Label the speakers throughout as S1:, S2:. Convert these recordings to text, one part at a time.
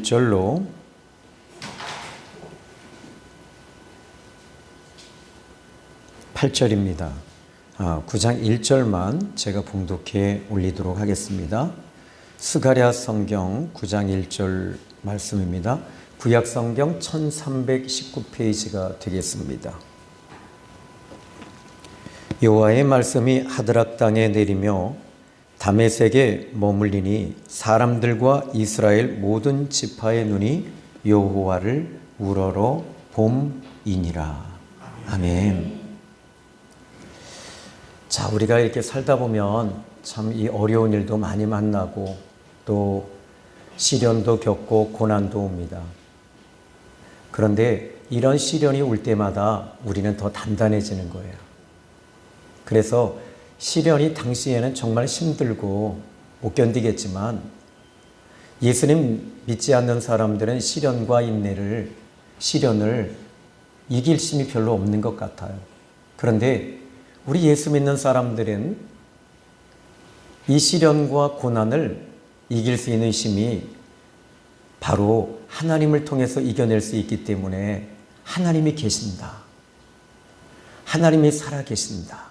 S1: 1절로 8절입니다. 9장 1절만 제가 봉독해 올리도록 하겠습니다. 스가랴 성경 9장 1절 말씀입니다. 구약 성경 1319페이지가 되겠습니다. 여호와의 말씀이 하드락 땅에 내리며 다메섹에 머물리니 사람들과 이스라엘 모든 지파의 눈이 여호와를 우러러 봄이니라. 아멘. 자, 우리가 이렇게 살다 보면 참 이 어려운 일도 많이 만나고 또 시련도 겪고 고난도 옵니다. 그런데 이런 시련이 올 때마다 우리는 더 단단해지는 거예요. 그래서 시련이 당시에는 정말 힘들고 못 견디겠지만 예수님 믿지 않는 사람들은 시련과 시련을 이길 힘이 별로 없는 것 같아요. 그런데 우리 예수 믿는 사람들은 이 시련과 고난을 이길 수 있는 힘이 바로 하나님을 통해서 이겨낼 수 있기 때문에 하나님이 계신다. 하나님이 살아계신다.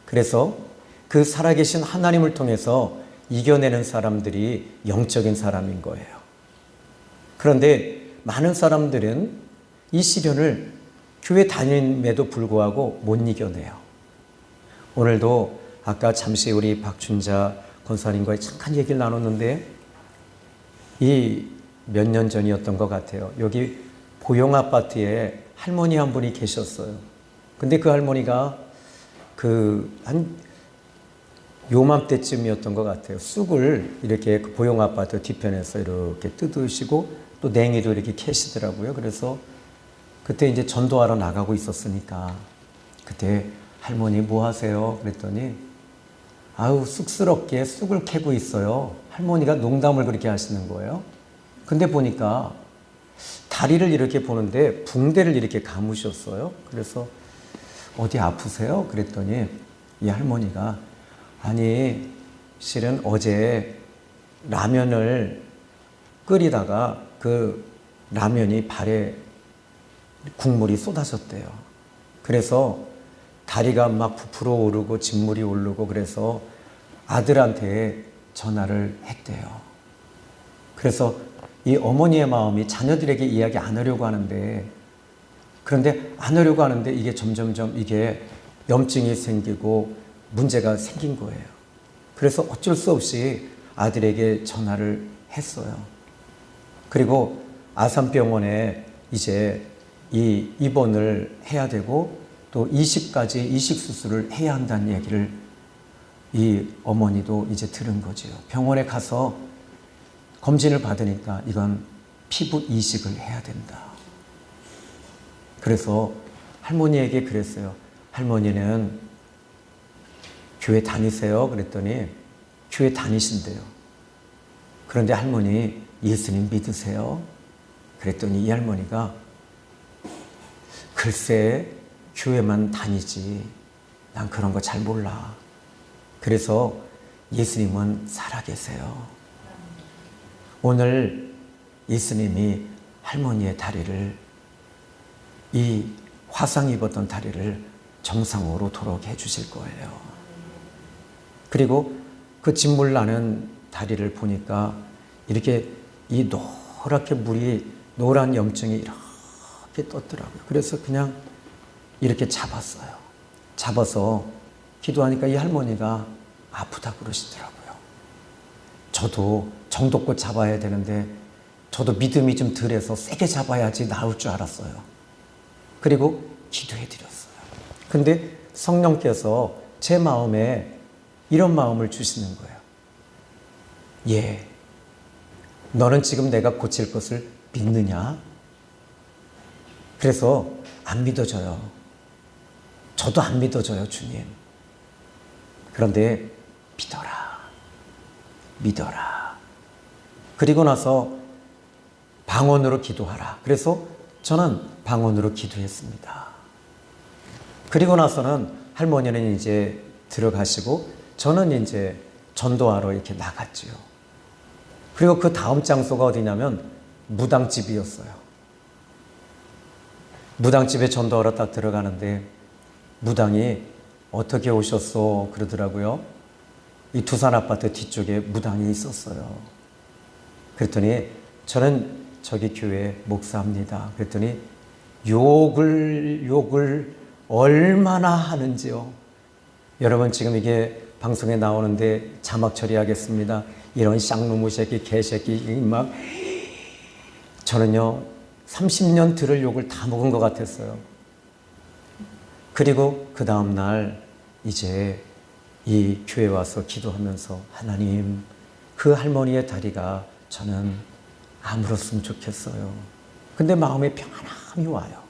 S1: 그래서 그 살아계신 하나님을 통해서 이겨내는 사람들이 영적인 사람인 거예요. 그런데 많은 사람들은 이 시련을 교회 다님에도 불구하고 못 이겨내요. 오늘도 아까 잠시 우리 박춘자 권사님과의 잠깐 얘기를 나눴는데 이 몇 년 전이었던 것 같아요. 여기 보영 아파트에 할머니 한 분이 계셨어요. 근데 그 할머니가 한 요맘때쯤이었던 것 같아요. 쑥을 이렇게 그 보영 아파트 뒤편에서 이렇게 뜯으시고 또 냉이도 이렇게 캐시더라고요. 그래서 그때 이제 전도하러 나가고 있었으니까 그때 할머니 뭐 하세요? 그랬더니 아우 쑥스럽게 쑥을 캐고 있어요. 할머니가 농담을 그렇게 하시는 거예요. 근데 보니까 다리를 이렇게 보는데 붕대를 이렇게 감으셨어요. 그래서 어디 아프세요? 그랬더니 이 할머니가 아니 실은 어제 라면을 끓이다가 그 라면이 발에 국물이 쏟아졌대요. 그래서 다리가 막 부풀어 오르고 진물이 오르고 그래서 아들한테 전화를 했대요. 그래서 이 어머니의 마음이 자녀들에게 이야기 안 하려고 하는데 그런데 안 하려고 하는데 이게 점점점 이게 염증이 생기고 문제가 생긴 거예요. 그래서 어쩔 수 없이 아들에게 전화를 했어요. 그리고 아산병원에 이제 이 입원을 해야 되고 또 이식까지 이식 수술을 해야 한다는 얘기를 이 어머니도 이제 들은 거죠. 병원에 가서 검진을 받으니까 이건 피부 이식을 해야 된다. 그래서 할머니에게 그랬어요. 할머니는 교회 다니세요? 그랬더니 교회 다니신대요. 그런데 할머니 예수님 믿으세요? 그랬더니 이 할머니가 글쎄 교회만 다니지 난 그런 거 잘 몰라. 그래서 예수님은 살아계세요. 오늘 예수님이 할머니의 다리를 이 화상 입었던 다리를 정상으로 돌아오게 해주실 거예요. 그리고 그 진물 나는 다리를 보니까 이렇게 이 노랗게 노란 염증이 이렇게 떴더라고요. 그래서 그냥 이렇게 잡았어요. 잡아서 기도하니까 이 할머니가 아프다고 그러시더라고요. 저도 정도껏 잡아야 되는데 저도 믿음이 좀 덜해서 세게 잡아야지 나을 줄 알았어요. 그리고 기도해 드렸어요. 근데 성령께서 제 마음에 이런 마음을 주시는 거예요. 예, 너는 지금 내가 고칠 것을 믿느냐? 그래서 안 믿어져요. 저도 안 믿어져요, 주님. 그런데 믿어라. 그리고 나서 방언으로 기도하라. 그래서 저는 방언으로 기도했습니다. 그리고 나서는 할머니는 이제 들어가시고 저는 이제 전도하러 이렇게 나갔지요. 그리고 그 다음 장소가 어디냐면 무당집이었어요. 무당집에 전도하러 딱 들어가는데 무당이 어떻게 오셨어? 그러더라고요. 이 두산 아파트 뒤쪽에 무당이 있었어요. 그랬더니 저는 저기 교회 목사입니다. 그랬더니 욕을 얼마나 하는지요. 여러분 지금 이게 방송에 나오는데 자막 처리하겠습니다. 이런 쌍놈의 새끼, 개새끼 막 저는요 30년 들을 욕을 다 먹은 것 같았어요. 그리고 그 다음날 이제 이 교회 와서 기도하면서 하나님 그 할머니의 다리가 저는 아물었으면 좋겠어요. 근데 마음에 평안함이 와요.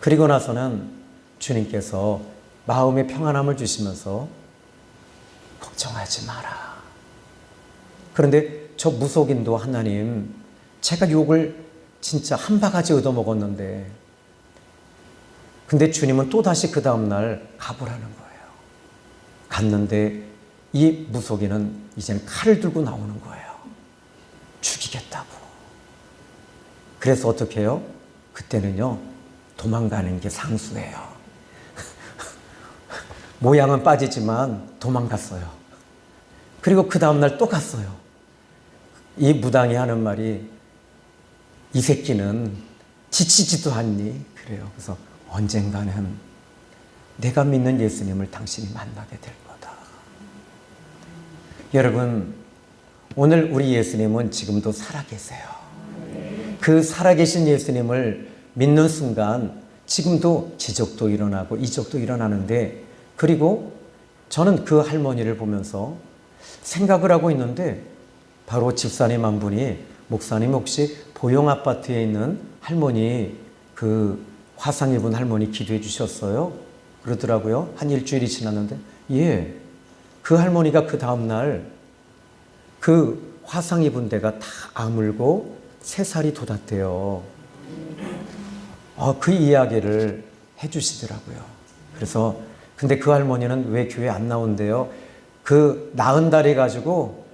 S1: 그리고 나서는 주님께서 마음의 평안함을 주시면서 걱정하지 마라. 그런데 저 무속인도 하나님 제가 욕을 진짜 한 바가지 얻어먹었는데 근데 주님은 또다시 그 다음날 가보라는 거예요. 갔는데 이 무속인은 이제는 칼을 들고 나오는 거예요. 죽이겠다고. 그래서 어떻게 해요? 그때는요 도망가는 게 상수예요. 모양은 빠지지만 도망갔어요. 그리고 그 다음날 또 갔어요. 이 무당이 하는 말이 이 새끼는 지치지도 않니? 그래요. 그래서 언젠가는 내가 믿는 예수님을 당신이 만나게 될 거다. 여러분 오늘 우리 예수님은 지금도 살아계세요. 그 살아계신 예수님을 믿는 순간 지금도 기적도 일어나고 이적도 일어나는데 그리고 저는 그 할머니를 보면서 생각을 하고 있는데 바로 집사님 한 분이 목사님 혹시 보영 아파트에 있는 할머니 그 화상 입은 할머니 기도해 주셨어요? 그러더라고요. 한 일주일이 지났는데 예, 그 할머니가 그 다음날 그 화상 입은 데가 다 아물고 새살이 돋았대요. 그 이야기를 해주시더라고요. 그래서 근데 그 할머니는 왜 교회 안 나온대요? 그 나은 다리 가지고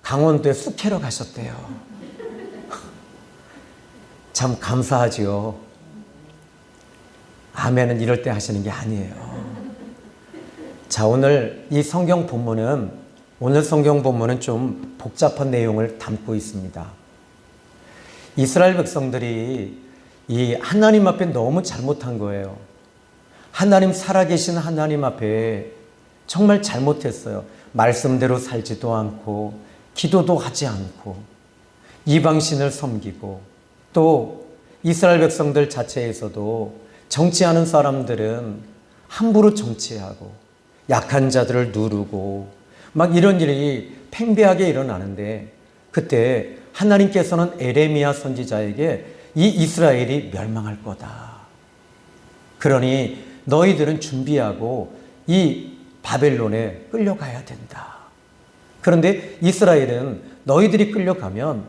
S1: 강원도에 쑥캐러 가셨대요. 참 감사하지요. 아멘은 이럴 때 하시는 게 아니에요. 자, 오늘 이 성경 본문은 오늘 성경 본문은 좀 복잡한 내용을 담고 있습니다. 이스라엘 백성들이 이 하나님 앞에 너무 잘못한 거예요. 하나님 살아계신 하나님 앞에 정말 잘못했어요. 말씀대로 살지도 않고 기도도 하지 않고 이방신을 섬기고 또 이스라엘 백성들 자체에서도 정치하는 사람들은 함부로 정치하고 약한 자들을 누르고 막 이런 일이 팽배하게 일어나는데 그때 하나님께서는 에레미야 선지자에게 이 이스라엘이 멸망할 거다. 그러니 너희들은 준비하고 이 바벨론에 끌려가야 된다. 그런데 이스라엘은 너희들이 끌려가면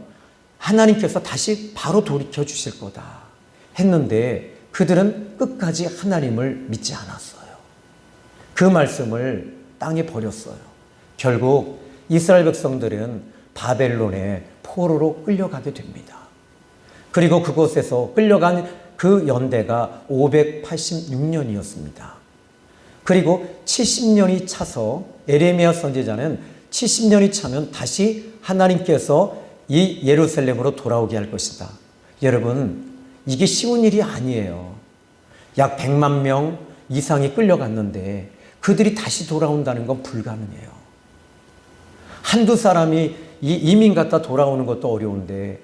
S1: 하나님께서 다시 바로 돌이켜 주실 거다 했는데 그들은 끝까지 하나님을 믿지 않았어요. 그 말씀을 땅에 버렸어요. 결국 이스라엘 백성들은 바벨론의 포로로 끌려가게 됩니다. 그리고 그곳에서 끌려간 그 연대가 586년이었습니다. 그리고 70년이 차서 에레미야 선지자는 70년이 차면 다시 하나님께서 이 예루살렘으로 돌아오게 할 것이다. 여러분, 이게 쉬운 일이 아니에요. 약 100만 명 이상이 끌려갔는데 그들이 다시 돌아온다는 건 불가능해요. 한두 사람이 이 이민 갔다 돌아오는 것도 어려운데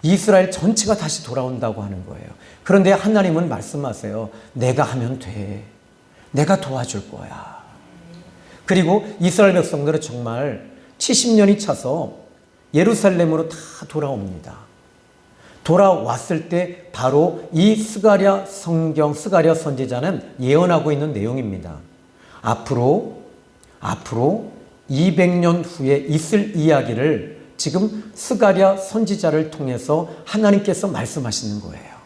S1: 이스라엘 전체가 다시 돌아온다고 하는 거예요. 그런데 하나님은 말씀하세요. 내가 하면 돼. 내가 도와줄 거야. 그리고 이스라엘 백성들은 정말 70년이 차서 예루살렘으로 다 돌아옵니다. 돌아왔을 때 바로 이 스가랴 성경, 스가랴 선지자는 예언하고 있는 내용입니다. 앞으로 200년 후에 있을 이야기를 지금 스가랴 선지자를 통해서 하나님께서 말씀하시는 거예요.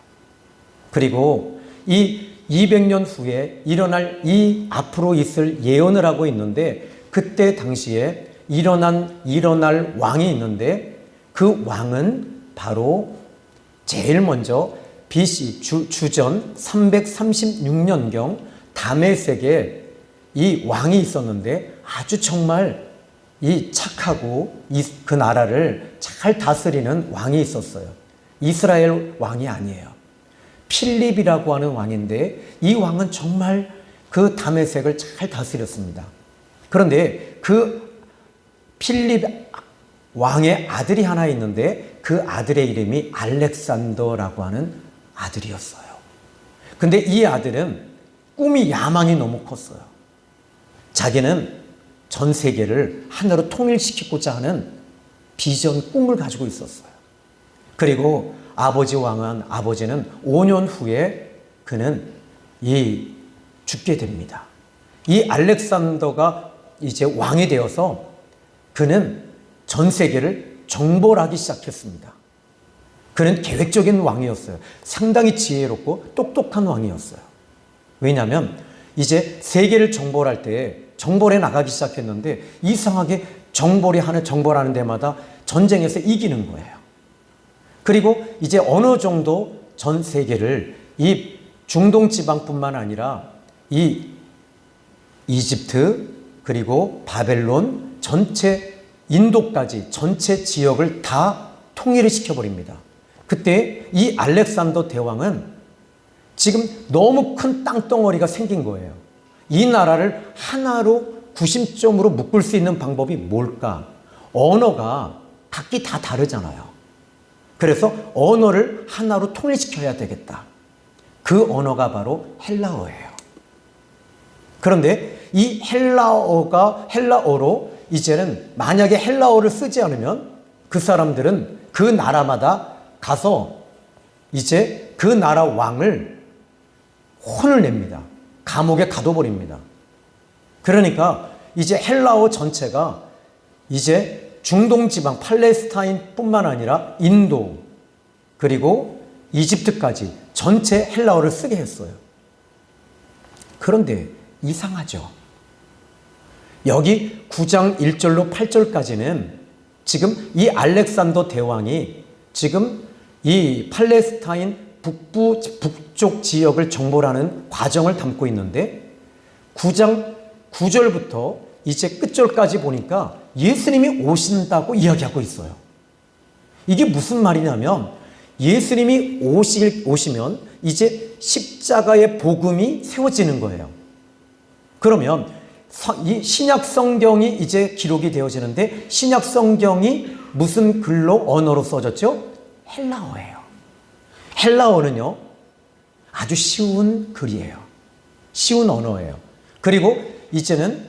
S1: 그리고 이 200년 후에 일어날 이 앞으로 있을 예언을 하고 있는데 그때 당시에 일어날 왕이 있는데 그 왕은 바로 제일 먼저 BC 주전 336년경 다메섹에 이 왕이 있었는데 아주 정말 이 착하고 그 나라를 잘 다스리는 왕이 있었어요. 이스라엘 왕이 아니에요. 필립이라고 하는 왕인데 이 왕은 정말 그 다메섹을 잘 다스렸습니다. 그런데 그 필립 왕의 아들이 하나 있는데 그 아들의 이름이 알렉산더라고 하는 아들이었어요. 근데 이 아들은 꿈이 야망이 너무 컸어요. 자기는 전 세계를 하나로 통일시키고자 하는 비전, 꿈을 가지고 있었어요. 그리고 아버지는 5년 후에 그는 죽게 됩니다. 이 알렉산더가 이제 왕이 되어서 그는 전 세계를 정벌하기 시작했습니다. 그는 계획적인 왕이었어요. 상당히 지혜롭고 똑똑한 왕이었어요. 왜냐하면 이제 세계를 정벌할 때 정벌에 나가기 시작했는데 이상하게 정벌하는 데마다 전쟁에서 이기는 거예요. 그리고 이제 어느 정도 전 세계를 이 중동 지방뿐만 아니라 이 이집트 그리고 바벨론 전체 인도까지 전체 지역을 다 통일을 시켜버립니다. 그때 이 알렉산더 대왕은 지금 너무 큰 땅덩어리가 생긴 거예요. 이 나라를 하나로 구심점으로 묶을 수 있는 방법이 뭘까? 언어가 각기 다 다르잖아요. 그래서 언어를 하나로 통일시켜야 되겠다. 그 언어가 바로 헬라어예요. 그런데 이 헬라어로 이제는 만약에 헬라어를 쓰지 않으면 그 사람들은 그 나라마다 가서 이제 그 나라 왕을 혼을 냅니다. 감옥에 가둬버립니다. 그러니까 이제 헬라어 전체가 이제 중동 지방 팔레스타인뿐만 아니라 인도 그리고 이집트까지 전체 헬라어를 쓰게 했어요. 그런데 이상하죠. 여기 9장 1절로 8절까지는 지금 이 알렉산더 대왕이 지금 이 팔레스타인 북쪽 지역을 정벌하는 과정을 담고 있는데 9장 9절부터 이제 끝절까지 보니까 예수님이 오신다고 이야기하고 있어요. 이게 무슨 말이냐면 예수님이 오시면 이제 십자가의 복음이 세워지는 거예요. 그러면 이 신약 성경이 이제 기록이 되어지는데 신약 성경이 무슨 언어로 써졌죠? 헬라어예요. 헬라어는요, 아주 쉬운 글이에요. 쉬운 언어예요. 그리고 이제는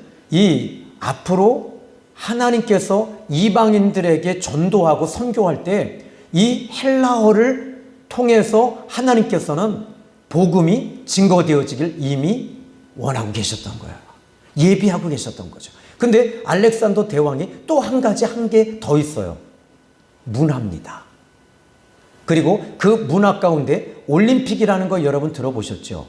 S1: 앞으로 하나님께서 이방인들에게 전도하고 선교할 때 이 헬라어를 통해서 하나님께서는 복음이 증거되어지길 이미 원하고 계셨던 거예요. 예비하고 계셨던 거죠. 근데 알렉산더 대왕이 또 한 개 더 있어요. 문화입니다. 그리고 그 문화 가운데 올림픽이라는 거 여러분 들어보셨죠?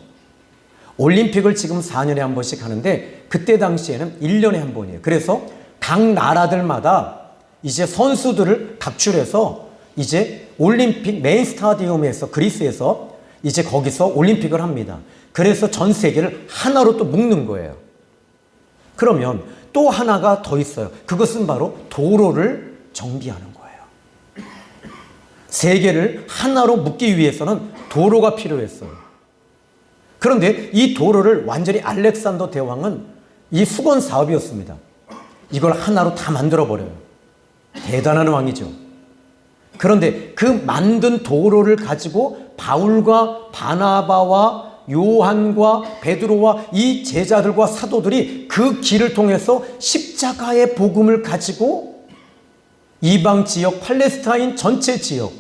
S1: 올림픽을 지금 4년에 한 번씩 하는데 그때 당시에는 1년에 한 번이에요. 그래서 각 나라들마다 이제 선수들을 각출해서 이제 올림픽 메인 스타디움에서 그리스에서 이제 거기서 올림픽을 합니다. 그래서 전 세계를 하나로 또 묶는 거예요. 그러면 또 하나가 더 있어요. 그것은 바로 도로를 정비하는 거예요. 세계를 하나로 묶기 위해서는 도로가 필요했어요. 그런데 이 도로를 완전히 알렉산더 대왕은 이 수건 사업이었습니다. 이걸 하나로 다 만들어버려요. 대단한 왕이죠. 그런데 그 만든 도로를 가지고 바울과 바나바와 요한과 베드로와 이 제자들과 사도들이 그 길을 통해서 십자가의 복음을 가지고 이방 지역 팔레스타인 전체 지역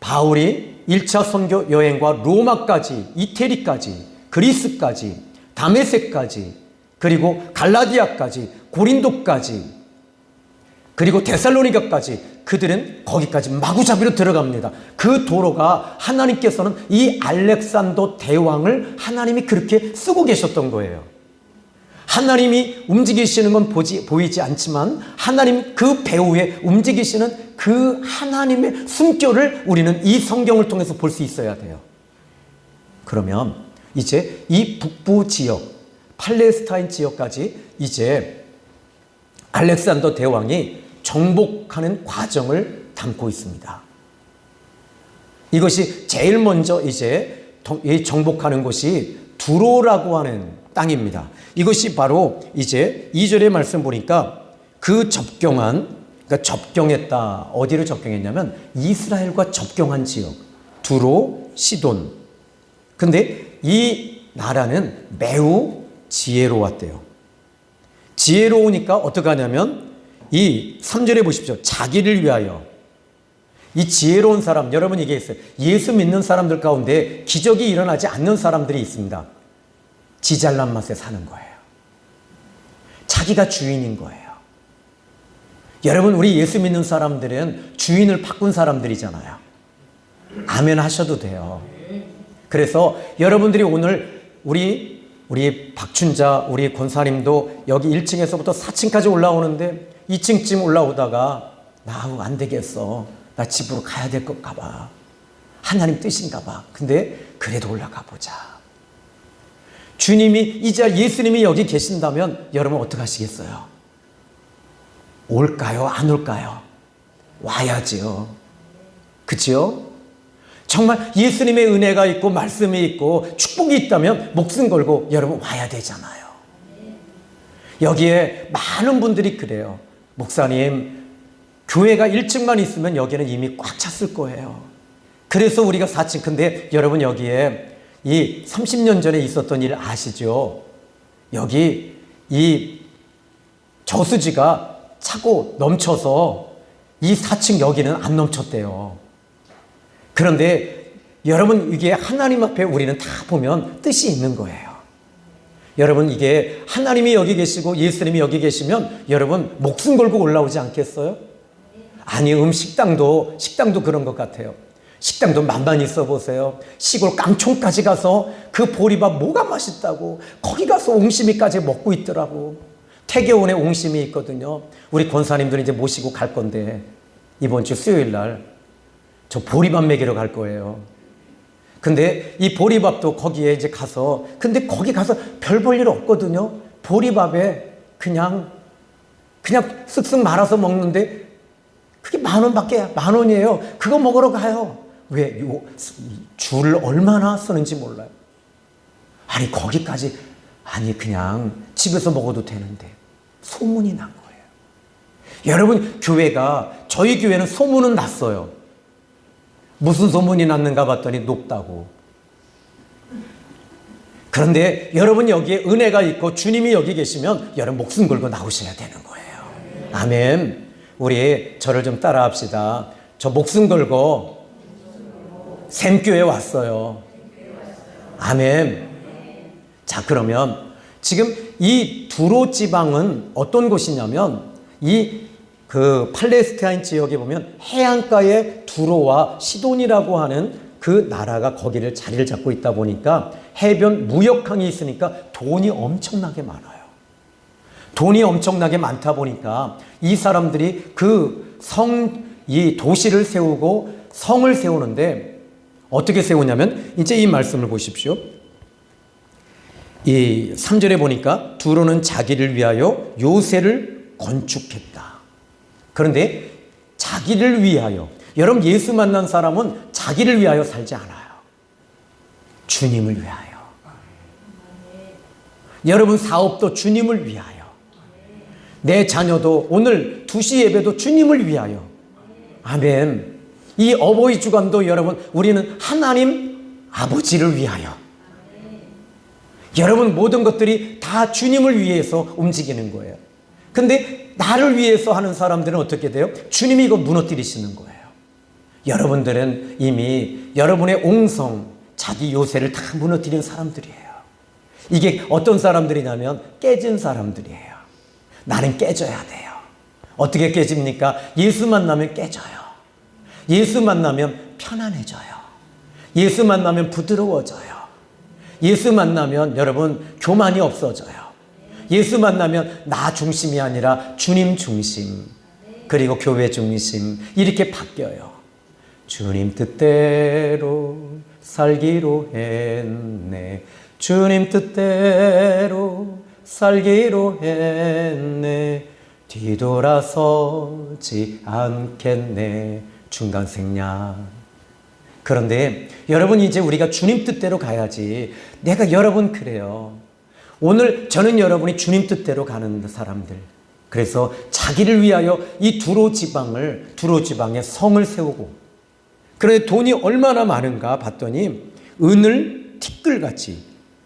S1: 바울이 1차 선교 여행과 로마까지 이태리까지 그리스까지 다메섹까지 그리고 갈라디아까지 고린도까지 그리고 데살로니가까지 그들은 거기까지 마구잡이로 들어갑니다. 그 도로가 하나님께서는 이 알렉산더 대왕을 하나님이 그렇게 쓰고 계셨던 거예요. 하나님이 움직이시는 건 보이지 않지만 하나님 그 배후에 움직이시는 그 하나님의 숨결을 우리는 이 성경을 통해서 볼 수 있어야 돼요. 그러면 이제 이 북부 지역, 팔레스타인 지역까지 이제 알렉산더 대왕이 정복하는 과정을 담고 있습니다. 이것이 제일 먼저 이제 정복하는 곳이 두로라고 하는 땅입니다. 이것이 바로 이제 2절의 말씀 보니까 그 그러니까 접경했다. 어디를 접경했냐면 이스라엘과 접경한 지역, 두로, 시돈. 근데 이 나라는 매우 지혜로웠대요. 지혜로우니까 어떻게 하냐면 이 3절에 보십시오. 자기를 위하여. 이 지혜로운 사람, 여러분 이게 있어요. 예수 믿는 사람들 가운데 기적이 일어나지 않는 사람들이 있습니다. 지 잘난 맛에 사는 거예요. 자기가 주인인 거예요. 여러분, 우리 예수 믿는 사람들은 주인을 바꾼 사람들이잖아요. 아멘 하셔도 돼요. 그래서 여러분들이 오늘 우리 박춘자, 우리 권사님도 여기 1층에서부터 4층까지 올라오는데 2층쯤 올라오다가 나 안 되겠어. 나 집으로 가야 될 것가 봐. 하나님 뜻인가 봐. 근데 그래도 올라가 보자. 주님이 이제 예수님이 여기 계신다면 여러분 어떻게 하시겠어요? 올까요? 안 올까요? 와야지요. 그치요? 정말 예수님의 은혜가 있고 말씀이 있고 축복이 있다면 목숨 걸고 여러분 와야 되잖아요. 여기에 많은 분들이 그래요. 목사님, 교회가 1층만 있으면 여기는 이미 꽉 찼을 거예요. 그래서 우리가 4층. 근데 여러분 여기에 이 30년 전에 있었던 일 아시죠? 여기 이 저수지가 차고 넘쳐서 이 4층 여기는 안 넘쳤대요. 그런데 여러분 이게 하나님 앞에 우리는 다 보면 뜻이 있는 거예요. 여러분 이게 하나님이 여기 계시고 예수님이 여기 계시면 여러분 목숨 걸고 올라오지 않겠어요? 아니 식당도 그런 것 같아요. 식당도 만만히 써보세요. 시골 깡총까지 가서 그 보리밥 뭐가 맛있다고 거기 가서 옹심이까지 먹고 있더라고. 태계원에 옹심이 있거든요. 우리 권사님들은 이제 모시고 갈 건데 이번 주 수요일 날 저 보리밥 먹이러 갈 거예요. 근데 이 보리밥도 거기에 이제 가서 근데 거기 가서 별 볼 일 없거든요. 보리밥에 그냥 쓱쓱 말아서 먹는데 그게 10,000원이에요. 그거 먹으러 가요. 왜? 줄을 얼마나 쓰는지 몰라요. 아니 거기까지 그냥 집에서 먹어도 되는데 소문이 난 거예요. 여러분 저희 교회는 소문은 났어요. 무슨 소문이 났는가 봤더니 높다고. 그런데 여러분 여기에 은혜가 있고 주님이 여기 계시면 여러분 목숨 걸고 나오셔야 되는 거예요. 아멘. 우리 저를 좀 따라 합시다. 저 목숨 걸고 샘교회 왔어요. 아멘. 자, 그러면 지금 이 두로 지방은 어떤 곳이냐면 그 팔레스타인 지역에 보면 해안가에 두로와 시돈이라고 하는 그 나라가 거기를 자리를 잡고 있다 보니까 해변 무역항이 있으니까 돈이 엄청나게 많아요. 돈이 엄청나게 많다 보니까 이 사람들이 이 도시를 세우고 성을 세우는데 어떻게 세우냐면 이제 이 말씀을 보십시오. 이 3절에 보니까 두로는 자기를 위하여 요새를 건축했다. 그런데 자기를 위하여, 여러분 예수 만난 사람은 자기를 위하여 살지 않아요. 주님을 위하여. 여러분 사업도 주님을 위하여. 내 자녀도 오늘 2시 예배도 주님을 위하여. 아멘. 이 어버이 주간도 여러분 우리는 하나님 아버지를 위하여. 여러분 모든 것들이 다 주님을 위해서 움직이는 거예요. 근데 나를 위해서 하는 사람들은 어떻게 돼요? 주님이 이거 무너뜨리시는 거예요. 여러분들은 이미 여러분의 옹성, 자기 요새를 다 무너뜨린 사람들이에요. 이게 어떤 사람들이냐면 깨진 사람들이에요. 나는 깨져야 돼요. 어떻게 깨집니까? 예수 만나면 깨져요. 예수 만나면 편안해져요. 예수 만나면 부드러워져요. 예수 만나면 여러분 교만이 없어져요. 예수 만나면 나 중심이 아니라 주님 중심, 그리고 교회 중심 이렇게 바뀌어요. 주님 뜻대로 살기로 했네. 주님 뜻대로 살기로 했네. 뒤돌아서지 않겠네. 중간 생략. 그런데 여러분, 이제 우리가 주님 뜻대로 가야지. 내가 여러분 그래요. 오늘 저는 여러분이 주님 뜻대로 가는 사람들. 그래서 자기를 위하여 이 두로 지방에 성을 세우고, 그런데 돈이 얼마나 많은가 봤더니 은을 티끌같이,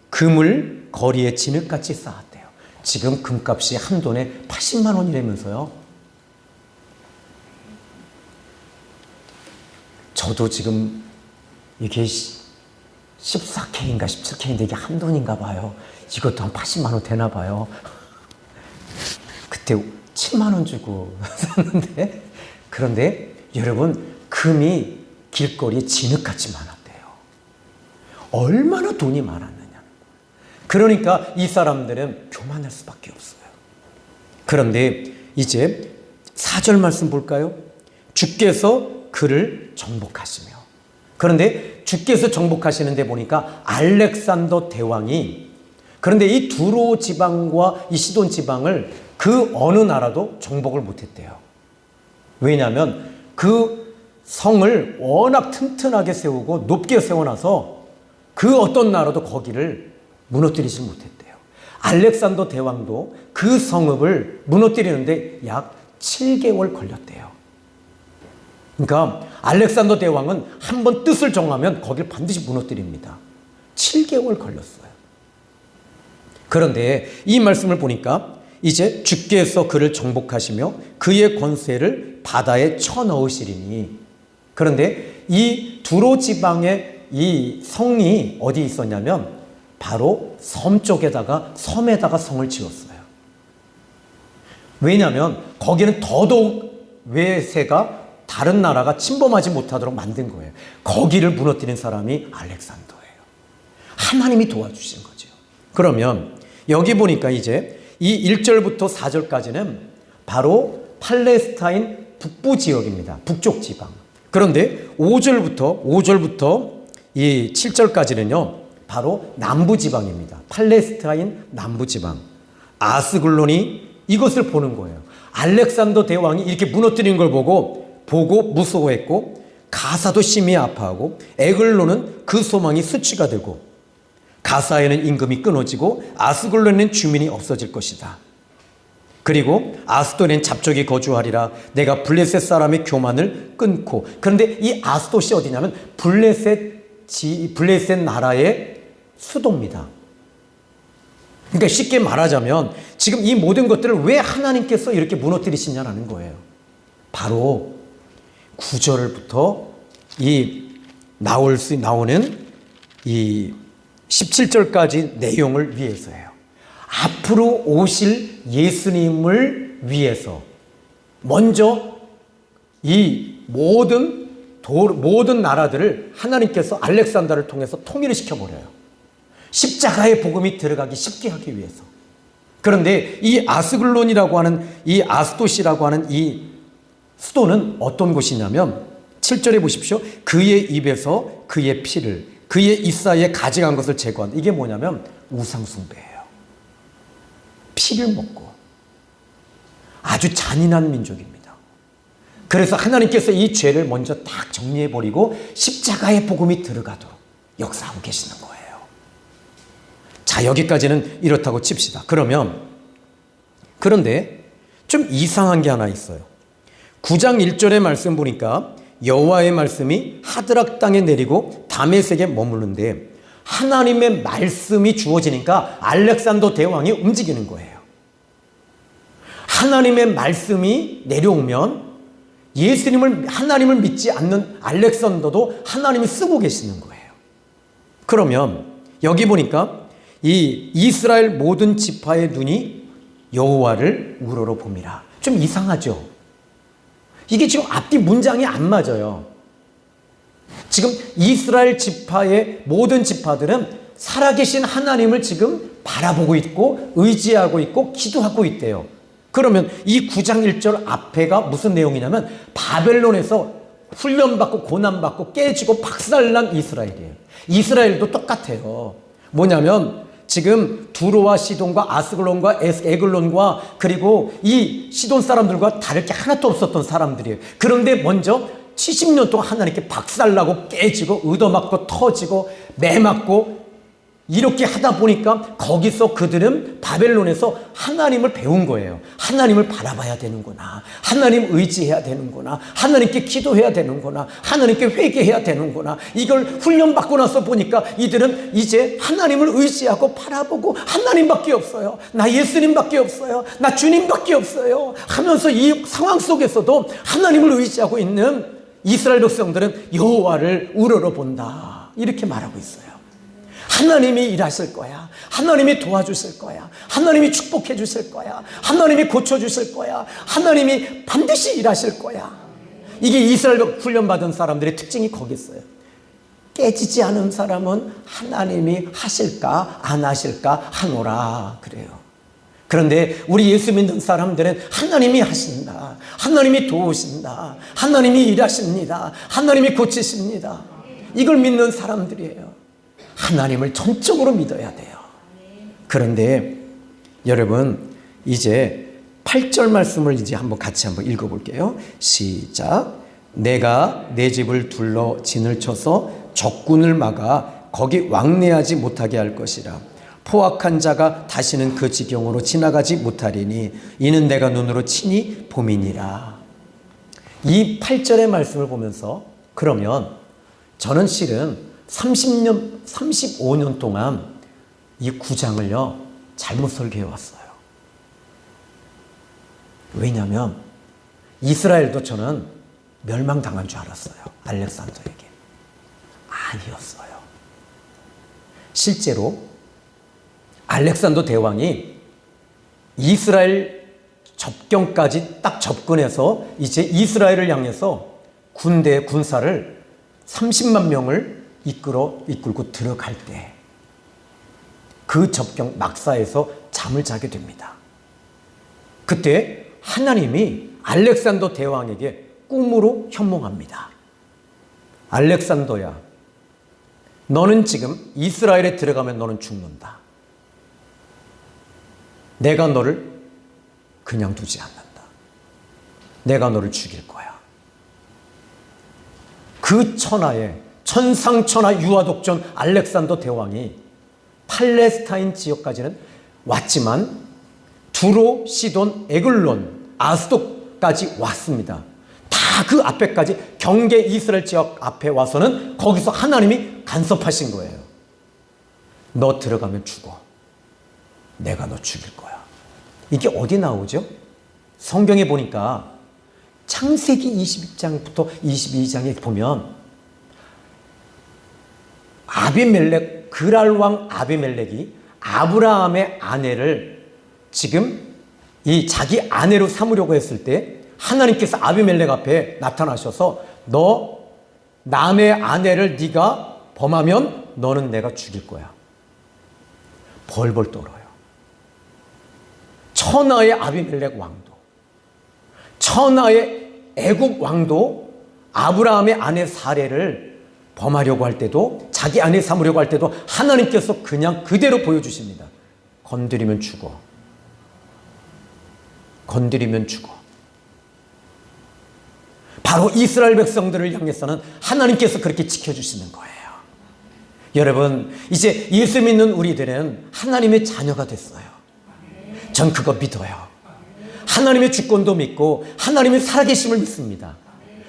S1: 금을 거리에 진흙같이 쌓았대요. 지금 금값이 한 돈에 80만 원이라면서요. 저도 지금 이게 14K인가 17K인데 이게 한 돈인가 봐요. 이것도 한 80만 원 되나 봐요. 그때 7만 원 주고 샀는데, 그런데 여러분, 금이 길거리에 진흙같이 많았대요. 얼마나 돈이 많았느냐. 그러니까 이 사람들은 교만할 수밖에 없어요. 그런데 이제 4절 말씀 볼까요? 주께서 그를 정복하시며. 그런데 주께서 정복하시는데 보니까 알렉산더 대왕이, 그런데 이 두로 지방과 이 시돈 지방을 그 어느 나라도 정복을 못했대요. 왜냐하면 그 성을 워낙 튼튼하게 세우고 높게 세워놔서 그 어떤 나라도 거기를 무너뜨리지 못했대요. 알렉산더 대왕도 그 성읍을 무너뜨리는데 약 7개월 걸렸대요. 그러니까 알렉산더 대왕은 한번 뜻을 정하면 거기를 반드시 무너뜨립니다. 7개월 걸렸어요. 그런데 이 말씀을 보니까 이제 주께서 그를 정복하시며 그의 권세를 바다에 쳐넣으시리니. 그런데 이 두로 지방의 이 성이 어디 있었냐면 바로 섬에다가 성을 지었어요. 왜냐하면 거기는 더더욱 외세가, 다른 나라가 침범하지 못하도록 만든 거예요. 거기를 무너뜨린 사람이 알렉산더예요. 하나님이 도와주신 거죠. 그러면 여기 보니까 이제 이 1절부터 4절까지는 바로 팔레스타인 북부 지역입니다. 북쪽 지방. 그런데 5절부터 이 7절까지는요, 바로 남부 지방입니다. 팔레스타인 남부 지방. 아스글론이 이것을 보는 거예요. 알렉산더 대왕이 이렇게 무너뜨린 걸 보고 무서워했고, 가사도 심히 아파하고, 에글론은 그 소망이 수치가 되고, 가사에는 임금이 끊어지고, 아스글론에는 주민이 없어질 것이다. 그리고 아스돗엔 잡족이 거주하리라. 내가 블레셋 사람의 교만을 끊고. 그런데 이 아스돗이 어디냐면 블레셋 나라의 수도입니다. 그러니까 쉽게 말하자면 지금 이 모든 것들을 왜 하나님께서 이렇게 무너뜨리시냐라는 거예요. 바로 9절부터 나오는 이 17절까지 내용을 위해서예요. 앞으로 오실 예수님을 위해서 먼저 이 모든 나라들을 하나님께서 알렉산더를 통해서 통일을 시켜버려요. 십자가의 복음이 들어가기 쉽게 하기 위해서. 그런데 이 아스글론이라고 하는, 이 아스돗이라고 하는 이 수도는 어떤 곳이냐면 7절에 보십시오. 그의 입에서 그의 피를, 그의 이사에 가져간 것을 제거한. 이게 뭐냐면 우상숭배예요. 피를 먹고 아주 잔인한 민족입니다. 그래서 하나님께서 이 죄를 먼저 딱 정리해버리고 십자가의 복음이 들어가도록 역사하고 계시는 거예요. 자, 여기까지는 이렇다고 칩시다. 그런데 좀 이상한 게 하나 있어요. 9장 1절의 말씀 보니까 여호와의 말씀이 하드락 땅에 내리고 다메섹에 머무르는데, 하나님의 말씀이 주어지니까 알렉산더 대왕이 움직이는 거예요. 하나님의 말씀이 내려오면 하나님을 믿지 않는 알렉산더도 하나님이 쓰고 계시는 거예요. 그러면 여기 보니까 이 이스라엘 모든 지파의 눈이 여호와를 우러러 봄이라. 좀 이상하죠? 이게 지금 앞뒤 문장이 안 맞아요. 지금 이스라엘 지파의 모든 지파들은 살아계신 하나님을 지금 바라보고 있고 의지하고 있고 기도하고 있대요. 그러면 이 9장 1절 앞에가 무슨 내용이냐면 바벨론에서 훈련받고 고난받고 깨지고 박살난 이스라엘이에요. 이스라엘도 똑같아요. 뭐냐면 지금 두로와 시돈과 아스글론과 에글론과 그리고 이 시돈 사람들과 다를 게 하나도 없었던 사람들이에요. 그런데 먼저 70년 동안 하나님께 박살나고 깨지고 얻어맞고 터지고 매맞고 이렇게 하다 보니까 거기서 그들은 바벨론에서 하나님을 배운 거예요. 하나님을 바라봐야 되는구나. 하나님 의지해야 되는구나. 하나님께 기도해야 되는구나. 하나님께 회개해야 되는구나. 이걸 훈련받고 나서 보니까 이들은 이제 하나님을 의지하고 바라보고 하나님밖에 없어요. 나 예수님밖에 없어요. 나 주님밖에 없어요. 하면서 이 상황 속에서도 하나님을 의지하고 있는 이스라엘 백성들은 여호와를 우러러본다. 이렇게 말하고 있어요. 하나님이 일하실 거야. 하나님이 도와주실 거야. 하나님이 축복해 주실 거야. 하나님이 고쳐주실 거야. 하나님이 반드시 일하실 거야. 이게 이스라엘 훈련받은 사람들의 특징이 거기 있어요. 깨지지 않은 사람은 하나님이 하실까 안 하실까 하노라 그래요. 그런데 우리 예수 믿는 사람들은 하나님이 하신다. 하나님이 도우신다. 하나님이 일하십니다. 하나님이 고치십니다. 이걸 믿는 사람들이에요. 하나님을 전적으로 믿어야 돼요. 그런데 여러분 이제 8절 말씀을 이제 같이 한번 읽어볼게요. 시작. 내가 내 집을 둘러 진을 쳐서 적군을 막아 거기 왕래하지 못하게 할 것이라. 포악한 자가 다시는 그 지경으로 지나가지 못하리니 이는 내가 눈으로 친히 봄이니라. 이 8절의 말씀을 보면서 그러면 저는 실은 30년, 35년 동안 이 9장을요, 잘못 설계해 왔어요. 왜냐하면 이스라엘도 저는 멸망당한 줄 알았어요. 알렉산더에게. 아니었어요. 실제로 알렉산더 대왕이 이스라엘 접경까지 딱 접근해서 이제 이스라엘을 향해서 군사를 30만 명을 이끌고 들어갈 때 그 접경 막사에서 잠을 자게 됩니다. 그때 하나님이 알렉산더 대왕에게 꿈으로 현몽합니다. 알렉산더야, 너는 지금 이스라엘에 들어가면 너는 죽는다. 내가 너를 그냥 두지 않는다. 내가 너를 죽일 거야. 그 천상천하 유아독존 알렉산더 대왕이 팔레스타인 지역까지는 왔지만 두로, 시돈, 에글론, 아스돗까지 왔습니다. 다 그 앞에까지 경계 이스라엘 지역 앞에 와서는 거기서 하나님이 간섭하신 거예요. 너 들어가면 죽어. 내가 너 죽일 거야. 이게 어디 나오죠? 성경에 보니까 창세기 20장부터 22장에 보면 아비멜렉, 그랄 왕 아비멜렉이 아브라함의 아내를 지금 이 자기 아내로 삼으려고 했을 때 하나님께서 아비멜렉 앞에 나타나셔서 너 남의 아내를 네가 범하면 너는 내가 죽일 거야. 벌벌 떨어요. 천하의 아비멜렉 왕도, 천하의 애굽 왕도 아브라함의 아내 사례를 범하려고 할 때도, 자기 아내 삼으려고 할 때도 하나님께서 그냥 그대로 보여주십니다. 건드리면 죽어. 건드리면 죽어. 바로 이스라엘 백성들을 향해서는 하나님께서 그렇게 지켜주시는 거예요. 여러분, 이제 예수 믿는 우리들은 하나님의 자녀가 됐어요. 전 그거 믿어요. 하나님의 주권도 믿고 하나님의 살아계심을 믿습니다.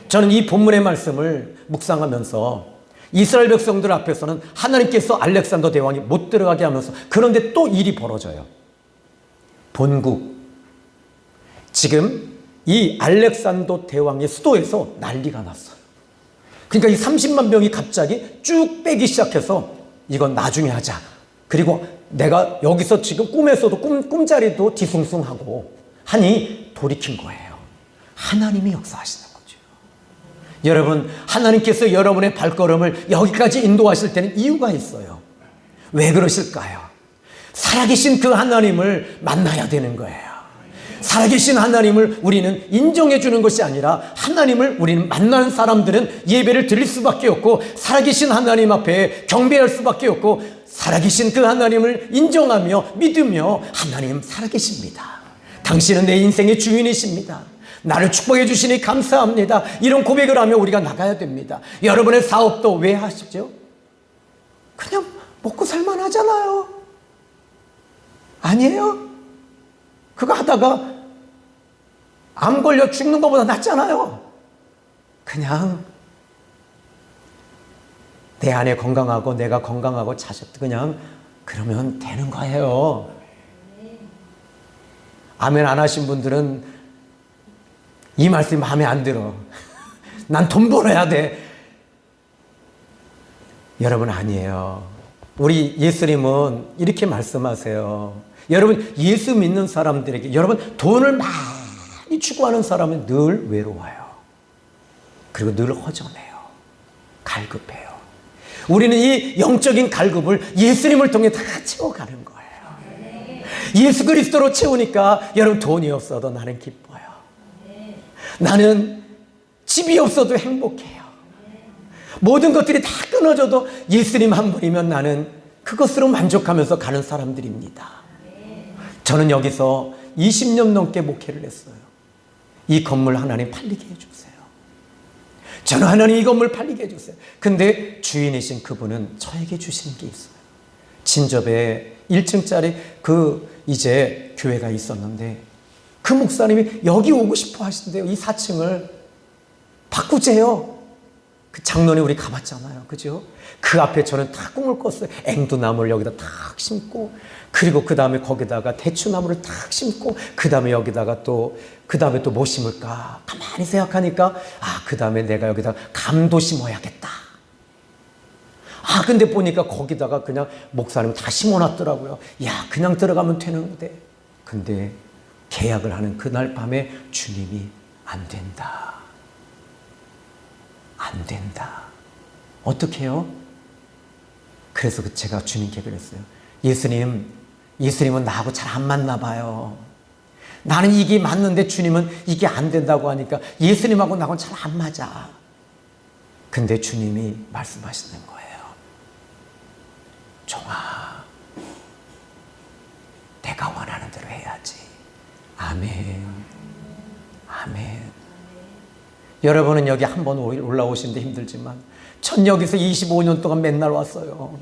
S1: 저는 이 본문의 말씀을 묵상하면서 이스라엘 백성들 앞에서는 하나님께서 알렉산더 대왕이 못 들어가게 하면서, 그런데 또 일이 벌어져요. 본국, 지금 이 알렉산더 대왕의 수도에서 난리가 났어요. 그러니까 이 30만 명이 갑자기 쭉 빼기 시작해서 이건 나중에 하자. 그리고 내가 여기서 지금 꿈에서도 꿈자리도 뒤숭숭하고 하니 돌이킨 거예요. 하나님이 역사하시는 거죠. 여러분, 하나님께서 여러분의 발걸음을 여기까지 인도하실 때는 이유가 있어요. 왜 그러실까요? 살아계신 그 하나님을 만나야 되는 거예요. 살아계신 하나님을 우리는 인정해 주는 것이 아니라 하나님을 우리는 만나는 사람들은 예배를 드릴 수밖에 없고 살아계신 하나님 앞에 경배할 수밖에 없고 살아계신 그 하나님을 인정하며 믿으며 하나님 살아계십니다. 당신은 내 인생의 주인이십니다. 나를 축복해 주시니 감사합니다. 이런 고백을 하며 우리가 나가야 됩니다. 여러분의 사업도 왜 하시죠? 그냥 먹고 살만 하잖아요. 아니에요? 그거 하다가 암 걸려 죽는 것보다 낫잖아요. 그냥 내 아내 건강하고 내가 건강하고 자식도 그냥 그러면 되는 거예요. 아멘 안 하신 분들은 이 말씀이 마음에 안 들어. 난 돈 벌어야 돼. 여러분 아니에요. 우리 예수님은 이렇게 말씀하세요. 여러분 예수 믿는 사람들에게 여러분 돈을 많이 추구하는 사람은 늘 외로워요. 그리고 늘 허전해요. 갈급해요. 우리는 이 영적인 갈급을 예수님을 통해 다 채워가는 거예요. 예수 그리스도로 채우니까 여러분 돈이 없어도 나는 기뻐요. 나는 집이 없어도 행복해요. 모든 것들이 다 끊어져도 예수님 한 분이면 나는 그것으로 만족하면서 가는 사람들입니다. 저는 여기서 20년 넘게 목회를 했어요. 이 건물 하나님 팔리게 해주세요. 저는 하나님 이 건물 팔리게 해주세요. 근데 주인이신 그분은 저에게 주시는 게 있어요. 진접에 1층짜리 이제 교회가 있었는데 그 목사님이 여기 오고 싶어 하신대요. 이 4층을 바꾸재요. 그 장로에 우리 가봤잖아요. 그죠? 그 앞에 저는 다 꿈을 꿨어요. 앵두나무를 여기다 탁 심고 그리고 그 다음에 거기다가 대추나무를 탁 심고 그 다음에 여기다가 그 다음에 또 뭐 심을까? 가만히 생각하니까 그 다음에 내가 여기다가 감도 심어야겠다. 근데 보니까 거기다가 그냥 목사님 다 심어놨더라고요. 야, 그냥 들어가면 되는데. 근데 계약을 하는 그날 밤에 주님이 안 된다. 안 된다. 어떻게 해요? 그래서 제가 주님께 그랬어요. 예수님은 나하고 잘 안 맞나 봐요. 나는 이게 맞는데 주님은 이게 안 된다고 하니까 예수님하고 나하고는 잘 안 맞아. 근데 주님이 말씀하시는 거예요. 종아, 내가 원하는 대로 해야지. 아멘. 아멘. 여러분은 여기 한 번 올라오시는데 힘들지만 전 여기서 25년 동안 맨날 왔어요.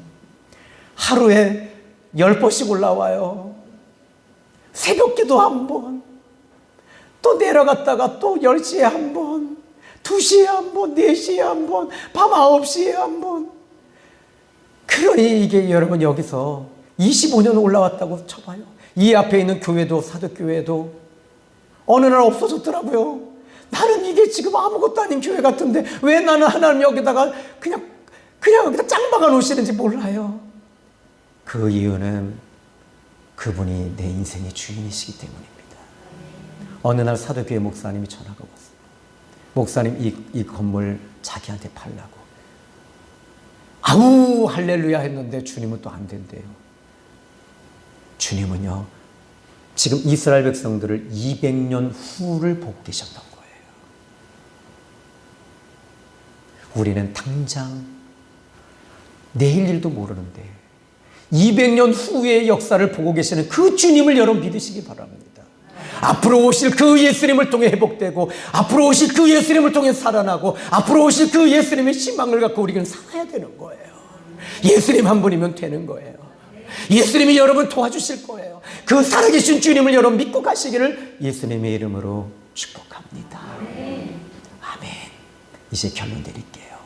S1: 하루에 10번씩 올라와요. 새벽기도 한 번, 또 내려갔다가 또 10시에 한 번, 2시에 한 번, 4시에 한 번, 밤 9시에 한 번. 그러니 이게 여러분 여기서 25년 올라왔다고 쳐봐요. 이 앞에 있는 교회도 사도교회도 어느 날 없어졌더라고요. 나는 이게 지금 아무것도 아닌 교회 같은데 왜 나는 하나님 여기다가 그냥 여기다 짱 박아 놓으시는지 몰라요. 그 이유는 그분이 내 인생의 주인이시기 때문입니다. 어느 날 사도교회 목사님이 전화가 왔어요. 목사님 이 건물 자기한테 팔라고. 아우 할렐루야 했는데 주님은 또 안 된대요. 주님은요 지금 이스라엘 백성들을 200년 후를 보고 계셨던 거예요. 우리는 당장 내일 일도 모르는데 200년 후의 역사를 보고 계시는 그 주님을 여러분 믿으시기 바랍니다. 앞으로 오실 그 예수님을 통해 회복되고 앞으로 오실 그 예수님을 통해 살아나고 앞으로 오실 그 예수님의 희망을 갖고 우리는 살아야 되는 거예요. 예수님 한 분이면 되는 거예요. 예수님이 여러분 도와주실 거예요. 그 살아계신 주님을 여러분 믿고 가시기를 예수님의 이름으로 축복합니다. 아멘. 이제 결론 드릴게요.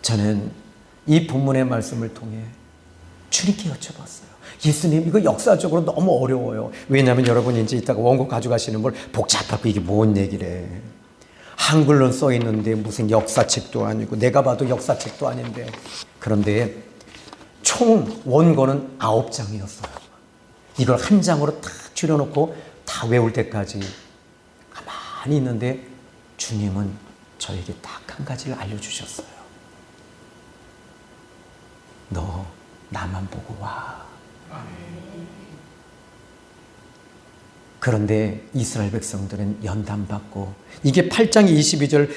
S1: 저는 이 본문의 말씀을 통해 주님께 여쭤봤어요. 예수님 이거 역사적으로 너무 어려워요. 왜냐하면 여러분 이제 이따가 원고 가져가시는 걸 복잡하고 이게 뭔 얘기래. 한글로 써 있는데 무슨 역사책도 아니고 내가 봐도 역사책도 아닌데. 그런데 총 원고는 9장이었어요. 이걸 한 장으로 다 줄여놓고 다 외울 때까지 가만히 있는데 주님은 저에게 딱 한 가지를 알려주셨어요. 너 나만 보고 와. 그런데 이스라엘 백성들은 연단받고, 이게 8장 22절,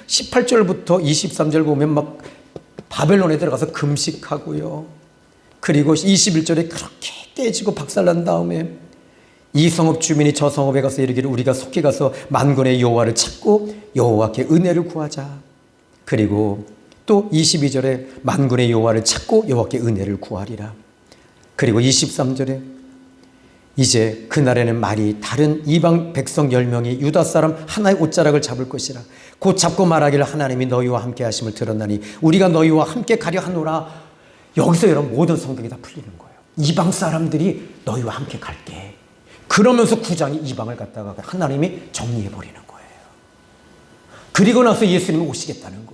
S1: 18절부터 23절 보면 막 바벨론에 들어가서 금식하고요. 그리고 21절에 그렇게 깨지고 박살난 다음에 이 성읍 주민이 저 성읍에 가서 이르기를 우리가 속히 가서 만군의 여호와를 찾고 여호와께 은혜를 구하자. 그리고 또 22절에 만군의 여호와를 찾고 여호와께 은혜를 구하리라. 그리고 23절에 이제 그날에는 말이 다른 이방 백성 10명이 유다 사람 하나의 옷자락을 잡을 것이라. 곧 잡고 말하기를 하나님이 너희와 함께 하심을 들었나니 우리가 너희와 함께 가려 하노라. 여기서 여러분 모든 성경이 다 풀리는 거예요. 이방 사람들이 너희와 함께 갈게. 그러면서 9장이 이방을 갖다가 하나님이 정리해버리는 거예요. 그리고 나서 예수님이 오시겠다는 거예요.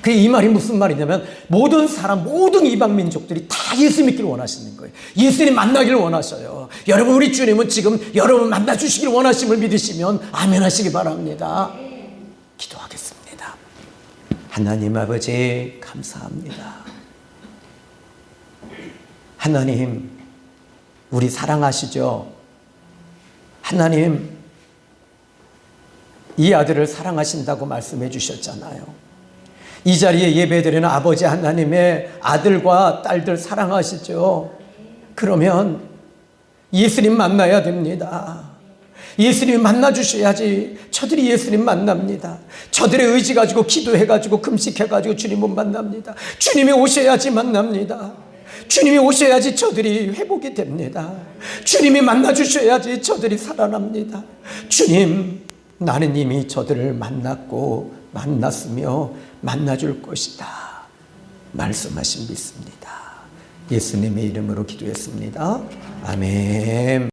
S1: 이 말이 무슨 말이냐면 모든 사람, 모든 이방 민족들이 다 예수 믿기를 원하시는 거예요. 예수님 만나기를 원하셔요. 여러분, 우리 주님은 지금 여러분 만나주시길 원하심을 믿으시면 아멘 하시기 바랍니다. 기도하겠습니다. 하나님 아버지 감사합니다. 하나님, 우리 사랑하시죠? 하나님, 이 아들을 사랑하신다고 말씀해 주셨잖아요. 이 자리에 예배드리는 아버지 하나님의 아들과 딸들 사랑하시죠? 그러면 예수님 만나야 됩니다. 예수님 만나주셔야지 저들이 예수님 만납니다. 저들의 의지 가지고 기도해가지고 금식해가지고 주님을 만납니다. 주님이 오셔야지 만납니다. 주님이 오셔야지 저들이 회복이 됩니다. 주님이 만나주셔야지 저들이 살아납니다. 주님, 나는 이미 저들을 만났고 만났으며 만나줄 것이다 말씀하신 믿습니다. 예수님의 이름으로 기도했습니다. 아멘.